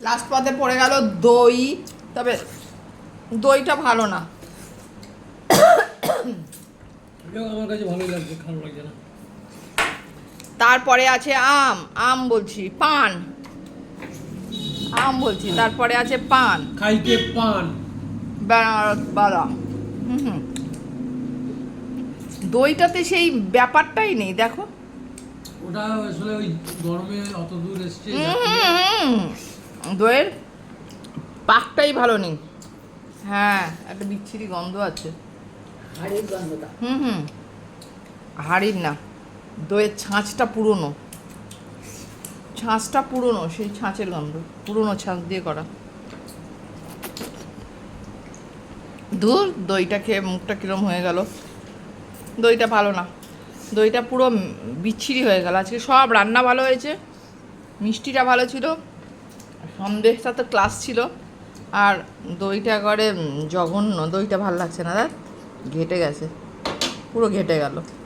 Last পাতে পড়ে গেল দই, তবে দইটা ভালো না। আমার কাছে ভালোই লাগছে, খারাপ লাগছে না। তারপরে আছে আম বলছি পান, আম বলছি, তারপরে আছে পান, খাইতে পান, বেনারস বাদাম। হুম, দইটাতে সেই ব্যাপারটাই নেই, দেখো। ওটা আসলে ওই গরমে অত দূর এসছে, দইয়ের পাকটাই ভালো নেই। হ্যাঁ, একটা বিচ্ছিরি গন্ধ আছে। হাড়ির গন্ধটা। হুম, হাড়ির না, দইয়ের ছাঁচটা পুরনো, ছাঁচটা পুরনো, সেই ছাঁচের গন্ধ, পুরনো ছাঁচ দিয়ে করা। ধুর, দইটা খেয়ে মুখটা কিরম হয়ে গেল। দইটা ভালো না, দইটা পুরো বিচ্ছিরি হয়ে গেল। আজকে সব রান্না ভালো হয়েছে, মিষ্টিটা ভালো ছিল, সন্দেশটা তো ক্লাস ছিল, আর দইটা করে জঘন্য। দইটা ভালো লাগছে না, দেখ ঘেটে গেছে, পুরো ঘেটে গেল।